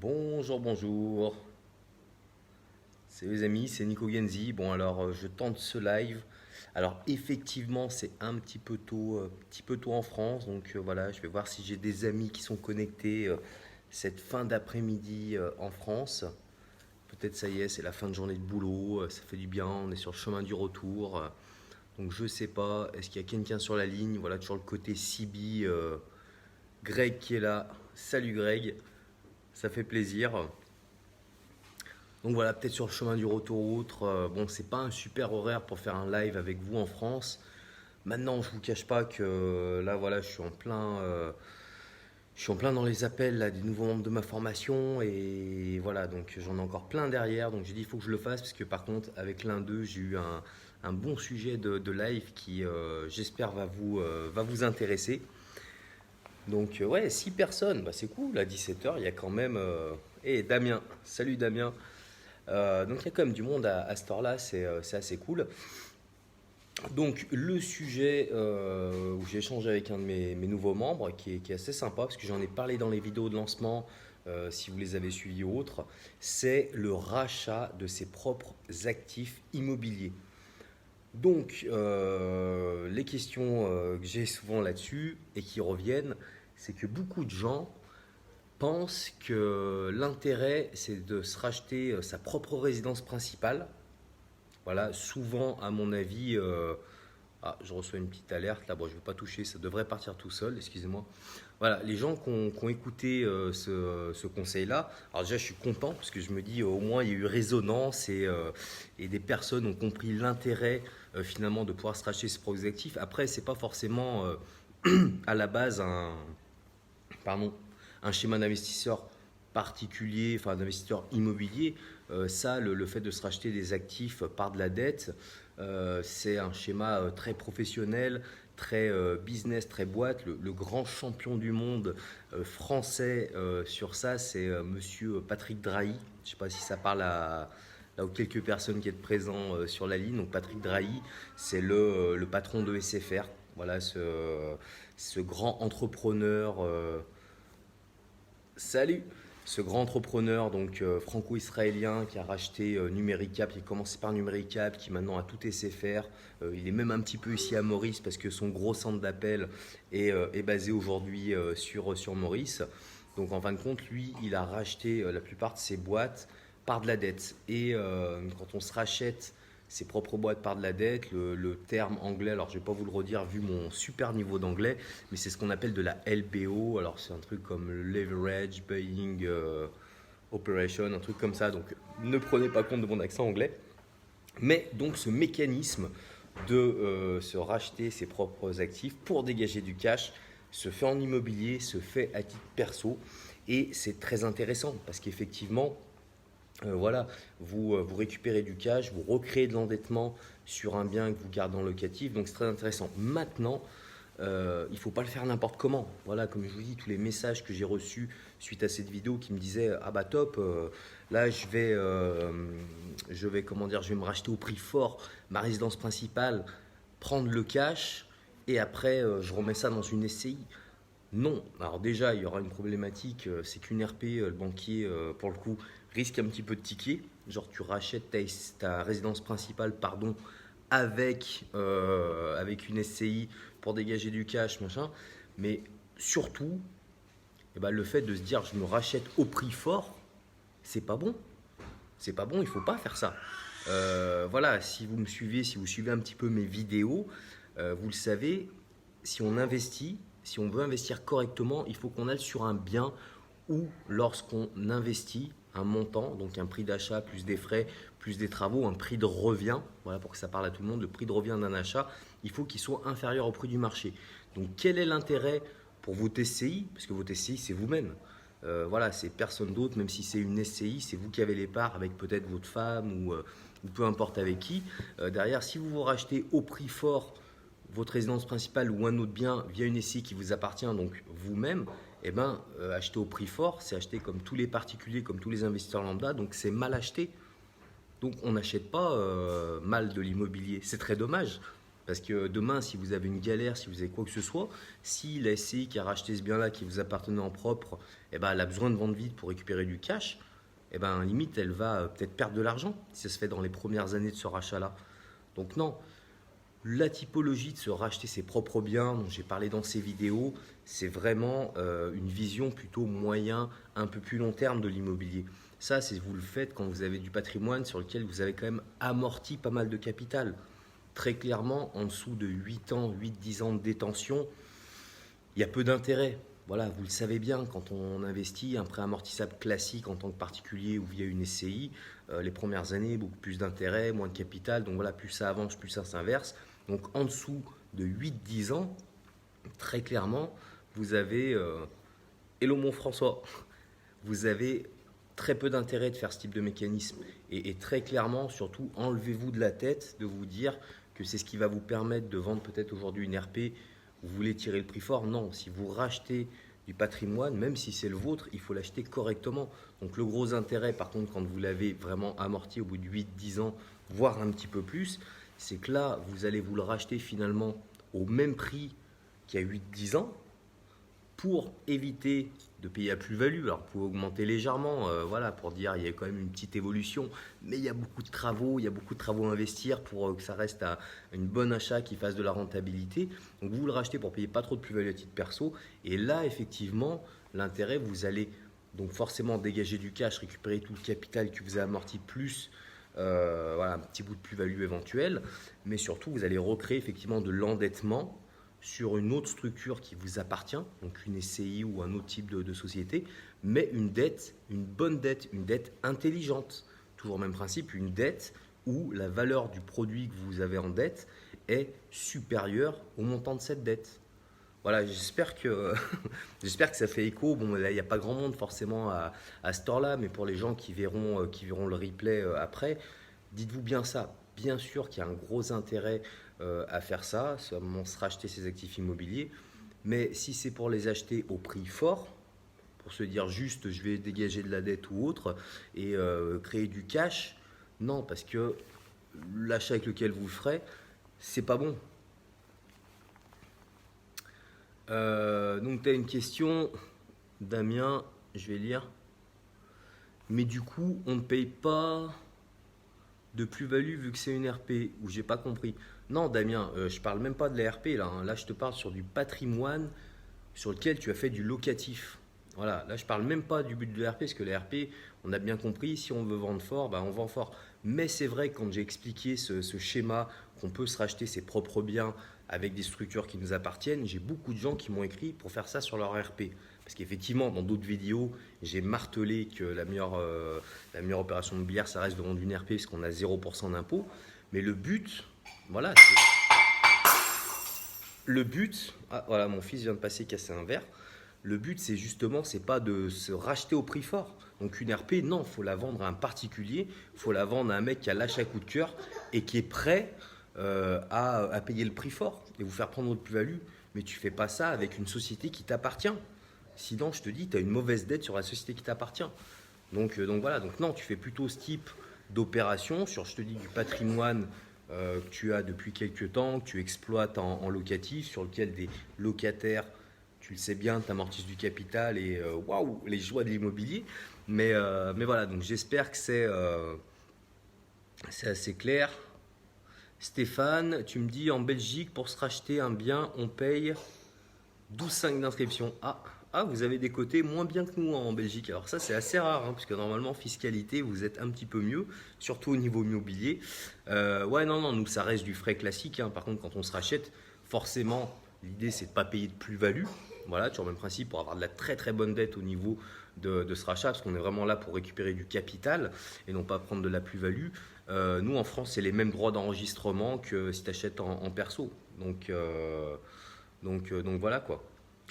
Bonjour, bonjour. Salut les amis, c'est Nico Genzi. Bon alors je tente ce live. Alors effectivement c'est petit peu tôt en France. Donc voilà, je vais voir si j'ai des amis qui sont connectés cette fin d'après-midi en France. Peut-être ça y est, c'est la fin de journée de boulot, ça fait du bien, on est sur le chemin du retour. Donc je sais pas, est-ce qu'il y a quelqu'un sur la ligne? Voilà, toujours le côté Sibi, Greg qui est là. Salut Greg, ça fait plaisir. Donc voilà, peut-être sur le chemin du retour ou autre. Bon, c'est pas un super horaire pour faire un live avec vous en France. Maintenant, je vous cache pas que là, voilà, je suis en plein dans les appels là, des nouveaux membres de ma formation et voilà, donc j'en ai encore plein derrière. Donc j'ai dit il faut que je le fasse parce que par contre, avec l'un d'eux, j'ai eu un bon sujet de live qui, j'espère, va vous intéresser. Donc ouais, 6 personnes, bah, c'est cool. À 17h, il y a quand même. Et Damien, salut Damien. Donc il y a quand même du monde à cette heure-là, c'est assez cool. Donc le sujet où j'ai échangé avec un de mes nouveaux membres qui est assez sympa parce que j'en ai parlé dans les vidéos de lancement, si vous les avez suivies ou autres, c'est le rachat de ses propres actifs immobiliers. Donc les questions que j'ai souvent là-dessus et qui reviennent, c'est que beaucoup de gens pense que l'intérêt, c'est de se racheter sa propre résidence principale. Voilà, souvent, à mon avis, je reçois une petite alerte là, bon, je ne vais pas toucher, ça devrait partir tout seul, excusez-moi. Voilà, les gens qui ont écouté ce conseil-là, alors déjà, je suis content parce que je me dis au moins, il y a eu résonance et des personnes ont compris l'intérêt finalement de pouvoir se racheter ses propres actifs. Après, c'est pas forcément à la base pardon, un schéma d'investisseur particulier, enfin d'investisseur immobilier. Ça, le fait de se racheter des actifs par de la dette, c'est un schéma très professionnel, très business, très boîte. Le grand champion du monde français sur ça, c'est monsieur Patrick Drahi. Je ne sais pas si ça parle à là aux quelques personnes qui êtes présents sur la ligne. Donc Patrick Drahi, c'est le patron de SFR. Voilà, ce grand entrepreneur. Salut! Ce grand entrepreneur donc franco-israélien qui a racheté Numéricap, qui a commencé par Numéricap, qui maintenant a tout SFR. Il est même un petit peu ici à Maurice parce que son gros centre d'appel est basé aujourd'hui sur Maurice. Donc en fin de compte, lui, il a racheté la plupart de ses boîtes par de la dette. Et quand on se rachète ses propres boîtes par de la dette, le terme anglais, alors je ne vais pas vous le redire vu mon super niveau d'anglais, mais c'est ce qu'on appelle de la LBO. Alors c'est un truc comme Leverage Buying Operation, un truc comme ça. Donc ne prenez pas compte de mon accent anglais. Mais donc ce mécanisme de se racheter ses propres actifs pour dégager du cash se fait en immobilier, se fait à titre perso. Et c'est très intéressant parce qu'effectivement, voilà, vous récupérez du cash, vous recréez de l'endettement sur un bien que vous gardez en locatif, donc c'est très intéressant. Maintenant, il ne faut pas le faire n'importe comment. Voilà, comme je vous dis, tous les messages que j'ai reçus suite à cette vidéo qui me disaient ah bah top, là comment dire, je vais me racheter au prix fort ma résidence principale, prendre le cash et après je remets ça dans une SCI. Non, alors déjà il y aura une problématique, c'est qu'une RP, le banquier pour le coup risque un petit peu de ticket. Genre tu rachètes ta résidence principale pardon, avec une SCI pour dégager du cash, machin. Mais surtout, eh ben, le fait de se dire je me rachète au prix fort, c'est pas bon. C'est pas bon, il ne faut pas faire ça. Voilà, si vous me suivez, si vous suivez un petit peu mes vidéos, vous le savez, si on investit, si on veut investir correctement, il faut qu'on aille sur un bien où lorsqu'on investit un montant, donc un prix d'achat plus des frais, plus des travaux, un prix de revient, voilà pour que ça parle à tout le monde, le prix de revient d'un achat, il faut qu'il soit inférieur au prix du marché. Donc quel est l'intérêt pour votre SCI? Parce que votre SCI c'est vous-même. Voilà, c'est personne d'autre, même si c'est une SCI, c'est vous qui avez les parts avec peut-être votre femme ou peu importe avec qui. Derrière, si vous vous rachetez au prix fort votre résidence principale ou un autre bien via une SCI qui vous appartient, donc vous-même, eh ben, acheter au prix fort, c'est acheter comme tous les particuliers, comme tous les investisseurs lambda, donc c'est mal acheté. Donc on n'achète pas mal de l'immobilier. C'est très dommage Parce que demain, si vous avez une galère, si vous avez quoi que ce soit, si la SCI qui a racheté ce bien-là, qui vous appartenait en propre, eh ben, elle a besoin de vendre vite pour récupérer du cash, eh ben, limite, elle va peut-être perdre de l'argent si ça se fait dans les premières années de ce rachat-là. Donc non, la typologie de se racheter ses propres biens, dont j'ai parlé dans ces vidéos, c'est vraiment une vision plutôt moyen, un peu plus long terme de l'immobilier. Ça, c'est vous le faites quand vous avez du patrimoine sur lequel vous avez quand même amorti pas mal de capital. Très clairement, en dessous de 8 ans, 8-10 ans de détention, il y a peu d'intérêt. Voilà, vous le savez bien, quand on investit un prêt amortissable classique en tant que particulier ou via une SCI, les premières années, beaucoup plus d'intérêt, moins de capital. Donc voilà, plus ça avance, plus ça s'inverse. Donc en dessous de 8-10 ans, très clairement, vous avez, hello mon François, vous avez très peu d'intérêt de faire ce type de mécanisme. Et très clairement, surtout, enlevez-vous de la tête de vous dire que c'est ce qui va vous permettre de vendre peut-être aujourd'hui une RP. Vous voulez tirer le prix fort? Non, si vous rachetez du patrimoine, même si c'est le vôtre, il faut l'acheter correctement. Donc le gros intérêt, par contre, quand vous l'avez vraiment amorti au bout de 8-10 ans, voire un petit peu plus, c'est que là, vous allez vous le racheter finalement au même prix qu'il y a 8-10 ans pour éviter de payer à plus-value. Alors, vous pouvez augmenter légèrement, voilà, pour dire il y a quand même une petite évolution, mais il y a beaucoup de travaux, à investir pour que ça reste à une bonne achat qui fasse de la rentabilité. Donc, vous le rachetez pour payer pas trop de plus-value à titre perso. Et là, effectivement, l'intérêt, vous allez donc forcément dégager du cash, récupérer tout le capital que vous avez amorti, plus voilà, un petit bout de plus-value éventuelle. Mais surtout, vous allez recréer effectivement de l'endettement sur une autre structure qui vous appartient, donc une SCI ou un autre type de société, mais une dette, une bonne dette, une dette intelligente. Toujours le même principe, une dette où la valeur du produit que vous avez en dette est supérieure au montant de cette dette. Voilà, j'espère que, j'espère que ça fait écho. Bon, là, il n'y a pas grand monde forcément à ce temps-là, mais pour les gens qui verront le replay après, dites-vous bien ça. Bien sûr qu'il y a un gros intérêt à faire ça, seulement se racheter ses actifs immobiliers, mais si c'est pour les acheter au prix fort, pour se dire juste je vais dégager de la dette ou autre et créer du cash, non, parce que l'achat avec lequel vous le ferez, c'est pas bon. Donc tu as une question, Damien, je vais lire. Mais du coup, on ne paye pas de plus-value vu que c'est une RP, ou j'ai pas compris. Non, Damien, je parle même pas de la RP là, hein. Là, je te parle sur du patrimoine sur lequel tu as fait du locatif. Voilà, là, je parle même pas du but de la RP, parce que la RP, on a bien compris, si on veut vendre fort, ben, on vend fort. Mais c'est vrai que quand j'ai expliqué ce schéma, qu'on peut se racheter ses propres biens avec des structures qui nous appartiennent, j'ai beaucoup de gens qui m'ont écrit pour faire ça sur leur RP. Parce qu'effectivement, dans d'autres vidéos, j'ai martelé que la meilleure opération immobilière, ça reste de vendre une RP parce qu'on a 0% d'impôt. Mais le but, voilà, le but, ah, voilà, mon fils vient de passer casser un verre. Le but, c'est justement, c'est pas de se racheter au prix fort. Donc une RP, non, il faut la vendre à un particulier, il faut la vendre à un mec qui a l'achat à coup de cœur et qui est prêt à payer le prix fort et vous faire prendre votre plus-value. Mais tu fais pas ça avec une société qui t'appartient. Sinon, je te dis, tu as une mauvaise dette sur la société qui t'appartient. Donc voilà, donc non, tu fais plutôt ce type d'opération sur, je te dis, du patrimoine que tu as depuis quelques temps, que tu exploites en locatif, sur lequel des locataires, tu le sais bien, t'amortissent du capital et waouh, les joies de l'immobilier. Mais voilà, donc j'espère que c'est assez clair. Stéphane, tu me dis en Belgique, pour se racheter un bien, on paye 12,5 d'inscription. Ah, vous avez des côtés moins bien que nous en Belgique. Alors ça, c'est assez rare, hein, parce que normalement, fiscalité, vous êtes un petit peu mieux, surtout au niveau immobilier. Ouais, non, nous, ça reste du frais classique, hein. Par contre, quand on se rachète, forcément, l'idée, c'est de ne pas payer de plus-value. Voilà, toujours le même principe pour avoir de la très très bonne dette au niveau de ce rachat, parce qu'on est vraiment là pour récupérer du capital et non pas prendre de la plus-value. Nous, en France, c'est les mêmes droits d'enregistrement que si tu achètes en perso. Donc voilà quoi.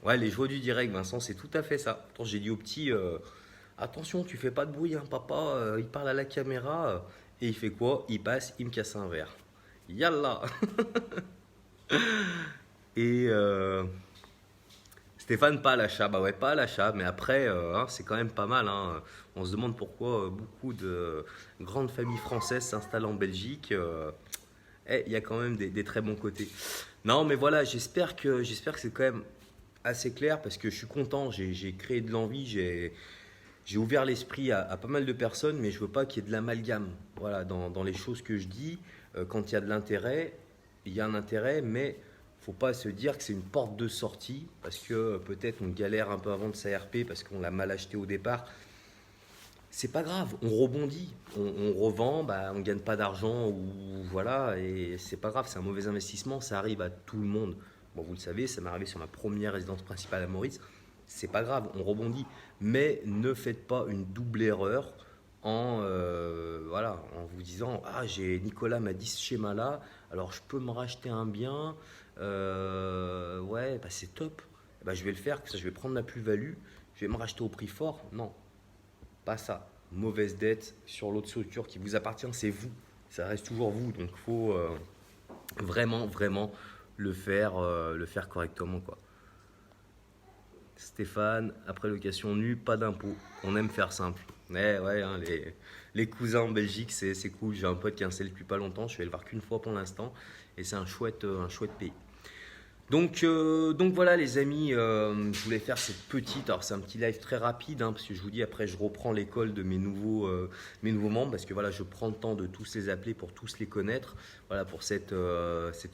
Ouais, les joies du direct, Vincent, c'est tout à fait ça. Attends, j'ai dit au petit, attention, tu fais pas de bruit, hein, papa, il parle à la caméra. Et il fait quoi? Il passe, il me casse un verre. Yallah. Et Stéphane, pas à l'achat. Bah ouais, pas à l'achat, mais après, hein, c'est quand même pas mal, hein. On se demande pourquoi beaucoup de grandes familles françaises s'installent en Belgique. il y a quand même des très bons côtés. Non, mais voilà, j'espère que c'est quand même assez clair parce que je suis content, j'ai créé de l'envie, j'ai ouvert l'esprit à pas mal de personnes, mais je veux pas qu'il y ait de l'amalgame. Voilà, dans les choses que je dis, quand il y a de l'intérêt, il y a un intérêt, mais faut pas se dire que c'est une porte de sortie parce que peut-être on galère un peu avant de sa RP parce qu'on l'a mal acheté au départ. C'est pas grave, on rebondit, on revend, bah, on gagne pas d'argent ou voilà, et c'est pas grave, c'est un mauvais investissement, ça arrive à tout le monde. Bon, vous le savez, ça m'est arrivé sur ma première résidence principale à Maurice. C'est pas grave, on rebondit, mais ne faites pas une double erreur voilà, en vous disant ah j'ai Nicolas m'a dit ce schéma là, alors je peux me racheter un bien, ouais bah c'est top, bah, je vais le faire, ça je vais prendre la plus-value, je vais me racheter au prix fort. Non, pas ça. Mauvaise dette sur l'autre structure qui vous appartient, c'est vous. Ça reste toujours vous. Donc il faut vraiment, vraiment le faire correctement, quoi. Stéphane, après location nue, pas d'impôt. On aime faire simple. Mais ouais, hein, les cousins en Belgique, c'est cool. J'ai un pote qui est installé depuis pas longtemps. Je suis allé le voir qu'une fois pour l'instant. Et c'est un chouette pays. Donc voilà les amis, je voulais faire cette petite, alors c'est un petit live très rapide hein, parce que je vous dis après je reprends l'école de mes nouveaux membres parce que voilà je prends le temps de tous les appeler pour tous les connaître, voilà pour cette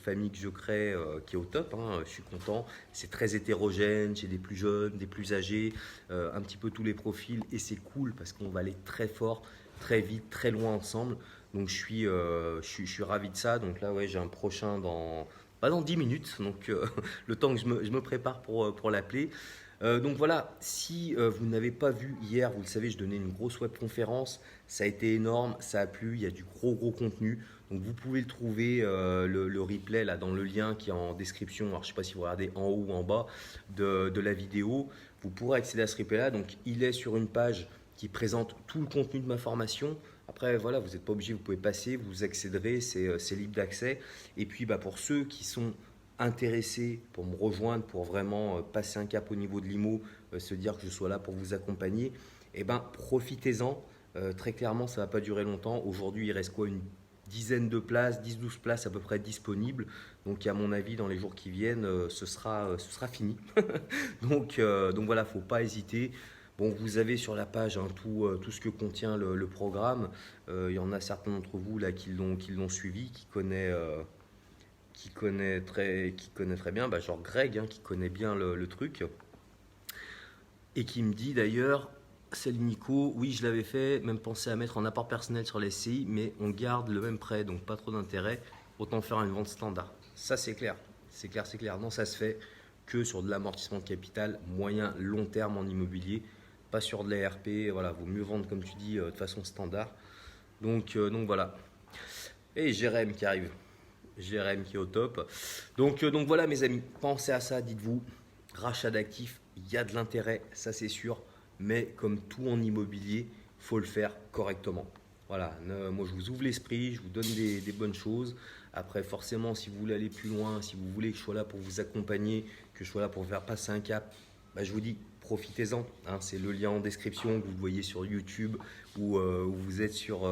famille que je crée qui est au top, hein, je suis content, c'est très hétérogène, j'ai des plus jeunes, des plus âgés, un petit peu tous les profils et c'est cool parce qu'on va aller très fort, très vite, très loin ensemble, donc je suis ravi de ça, donc là ouais j'ai un prochain pas dans 10 minutes, donc le temps que je me prépare pour l'appeler. Donc voilà, si vous n'avez pas vu hier, vous le savez, je donnais une grosse web conférence, ça a été énorme, ça a plu, il y a du gros contenu. Donc vous pouvez le trouver, le replay là dans le lien qui est en description, alors je ne sais pas si vous regardez en haut ou en bas de la vidéo, vous pourrez accéder à ce replay là, donc il est sur une page qui présente tout le contenu de ma formation. Après, voilà, vous n'êtes pas obligé, vous pouvez passer, vous accéderez, c'est libre d'accès. Et puis, bah, pour ceux qui sont intéressés pour me rejoindre, pour vraiment passer un cap au niveau de l'IMO, se dire que je sois là pour vous accompagner, eh ben, profitez-en. Très clairement, ça ne va pas durer longtemps. Aujourd'hui, il reste quoi, une dizaine de places, 10-12 places à peu près disponibles. Donc, à mon avis, dans les jours qui viennent, ce sera fini. Donc voilà, il ne faut pas hésiter. Bon, vous avez sur la page hein, tout ce que contient le programme. Il y en a certains d'entre vous là qui l'ont suivi, qui connaît très bien, bah, genre Greg hein, qui connaît bien le truc et qui me dit d'ailleurs, salut Nico, oui je l'avais fait, même pensé à mettre en apport personnel sur les SCI, mais on garde le même prêt, donc pas trop d'intérêt, autant faire une vente standard. Ça c'est clair, c'est clair, c'est clair. Non, ça se fait que sur de l'amortissement de capital moyen long terme en immobilier, pas sur de l'ARP, voilà, vaut mieux vendre comme tu dis de façon standard. Donc voilà. Et Jérém qui arrive, Jérém qui est au top. Donc voilà mes amis, pensez à ça, dites-vous, rachat d'actifs, il y a de l'intérêt, ça c'est sûr, mais comme tout en immobilier, il faut le faire correctement. Voilà, moi je vous ouvre l'esprit, je vous donne des bonnes choses. Après forcément si vous voulez aller plus loin, si vous voulez que je sois là pour vous accompagner, que je sois là pour vous faire passer un cap, bah, je vous dis profitez-en, hein, c'est le lien en description que vous voyez sur YouTube ou vous êtes sur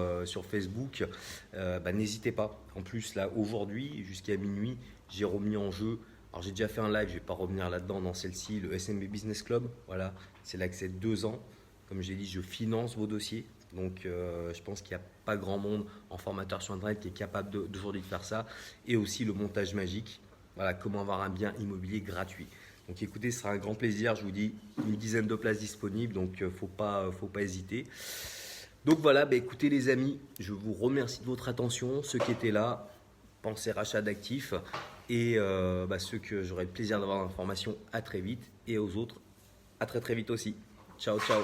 Facebook, bah, n'hésitez pas. En plus là aujourd'hui jusqu'à minuit j'ai remis en jeu, alors j'ai déjà fait un live, je ne vais pas revenir là-dedans dans celle-ci, le SMB Business Club, voilà, c'est l'accès 2 ans, comme j'ai dit je finance vos dossiers, donc je pense qu'il n'y a pas grand monde en formateur sur internet qui est capable d'aujourd'hui de faire ça, et aussi le montage magique, voilà, comment avoir un bien immobilier gratuit. Donc écoutez, ce sera un grand plaisir, je vous dis, une dizaine de places disponibles, donc faut pas hésiter. Donc voilà, bah écoutez les amis, je vous remercie de votre attention, ceux qui étaient là, pensez rachat d'actifs, et ceux que j'aurai le plaisir d'avoir l'information, à très vite, et aux autres, à très vite aussi. Ciao, ciao.